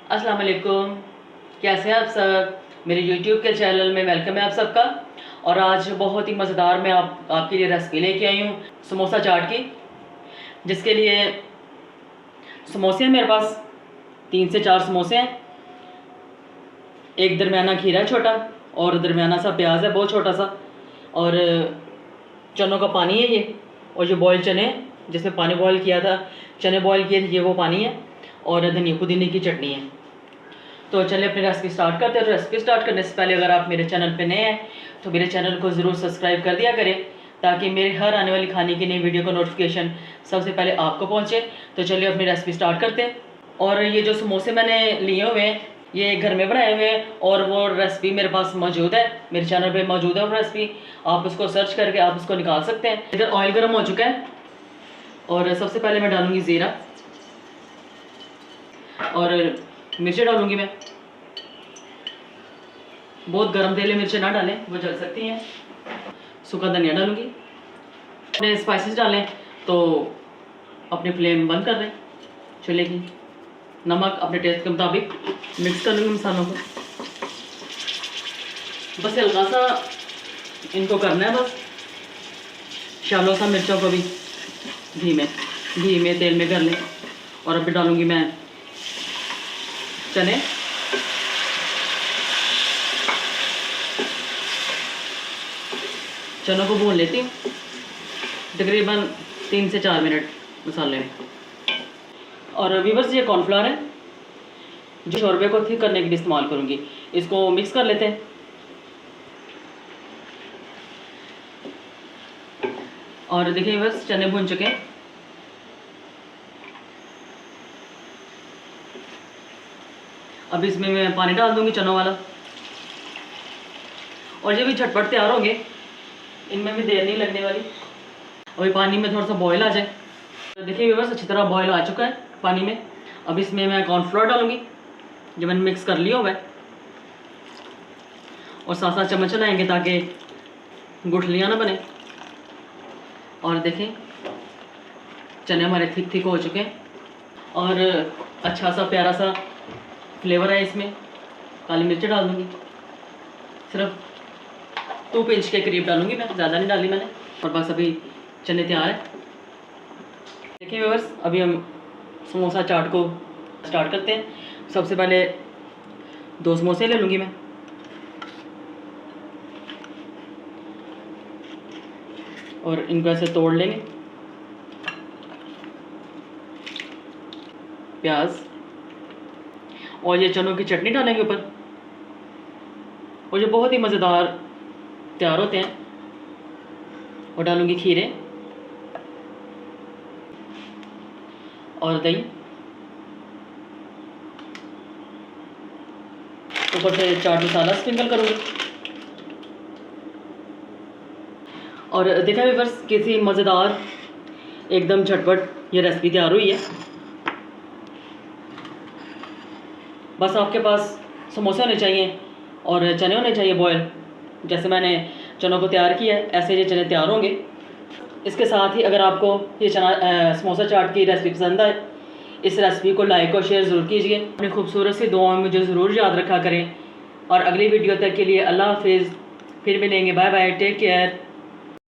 अस्सलाम वालेकुम। कैसे हैं आप सब? मेरे YouTube के चैनल में वेलकम है आप सबका। और आज बहुत ही मज़ेदार मैं आपके लिए रेसिपी लेके आई हूँ समोसा चाट की, जिसके लिए समोसे हैं मेरे पास 3 से 4 समोसे हैं। एक दरमियाना खीरा है छोटा, और दरमियाना सा प्याज है बहुत छोटा सा, और चनों का पानी है ये, और जो बॉयल चने जिसमें पानी बॉयल किया था, चने बॉयल किए थे, ये वो पानी है, और धनिया पुदीने की चटनी है। तो चलिए अपनी रेसिपी स्टार्ट करते हैं। रेसिपी स्टार्ट करने से पहले अगर आप मेरे चैनल पे नए हैं तो मेरे चैनल को ज़रूर सब्सक्राइब कर दिया करें, ताकि मेरे हर आने वाली खाने की नई वीडियो का नोटिफिकेशन सबसे पहले आपको पहुंचे। तो चलिए अपनी रेसिपी स्टार्ट करते हैं। और ये जो समोसे मैंने लिए हुए हैं ये घर में बनाए हुए हैं, और वो रेसिपी मेरे पास मौजूद है, मेरे चैनल पे मौजूद है वो रेसिपी। आप उसको सर्च करके आप उसको निकाल सकते हैं। इधर ऑयल गर्म हो चुका है, और सबसे पहले मैं डालूँगी ज़ीरा, और मिर्चें डालूँगी मैं। बहुत गर्म तेल में मिर्चें ना डालें, वो जल सकती हैं। सूखा धनिया डालूँगी। अपने स्पाइसेस डालें तो अपनी फ्लेम बंद कर दें चूल्हे की। नमक अपने टेस्ट के मुताबिक। मिक्स कर लूँगी मसालों को। बस हल्का सा इनको करना है, बस शालो सा मिर्चों को भी धीमे तेल में कर लें। और अभी डालूँगी मैं चने। चनों को भून लेती हूँ तकरीबन 3 से 4 मिनट मसाले में। और व्यूअर्स ये कॉर्नफ्लावर है जो शोरबे को थिक करने के लिए इस्तेमाल करूँगी। इसको मिक्स कर लेते हैं। और देखिए व्यूअर्स चने भून चुके हैं। अब इसमें मैं पानी डाल दूँगी चनों वाला, और ये भी झटपट तैयार होंगे, इनमें भी देर नहीं लगने वाली। अभी पानी में थोड़ा सा बॉयल आ जाए। तो देखिए व्यूअर्स अच्छी तरह बॉयल आ चुका है पानी में। अब इसमें मैं कॉर्नफ्लोर डालूँगी जो मैंने मिक्स कर लिया हुआ है, और 7-7 चम्मच चलाएँगे ताकि गुठलियाँ ना बने। और देखें चने हमारे थिक हो चुके हैं, और अच्छा सा प्यारा सा फ्लेवर है इसमें। काली मिर्च डाल दूँगी, सिर्फ 2 पिंच के करीब डालूँगी मैं, ज़्यादा नहीं डाली मैंने। और बस अभी चने तैयार है। देखिए व्यूअर्स अभी हम समोसा चाट को स्टार्ट करते हैं। सबसे पहले 2 समोसे ले लूँगी मैं, और इनको ऐसे तोड़ लेंगे। प्याज और ये चनों की चटनी डालेंगे ऊपर, और जो बहुत ही मज़ेदार तैयार होते हैं। और डालूँगी खीरे और दही, ऊपर से चाट मसाला स्प्रिंकल करूँगी। और देखा व्यूअर्स किसी मज़ेदार एकदम झटपट ये रेसिपी तैयार हुई है। बस आपके पास समोसे होने चाहिए और चने होने चाहिए बॉयल। जैसे मैंने चनों को तैयार किया है ऐसे ये चने तैयार होंगे। इसके साथ ही अगर आपको ये समोसा चाट की रेसिपी पसंद आए, इस रेसिपी को लाइक और शेयर ज़रूर कीजिए। अपनी खूबसूरत सी दुआओं में मुझे ज़रूर याद रखा करें। और अगली वीडियो तक के लिए अल्लाह हाफिज़। फिर मिलेंगे। Bye bye, take care.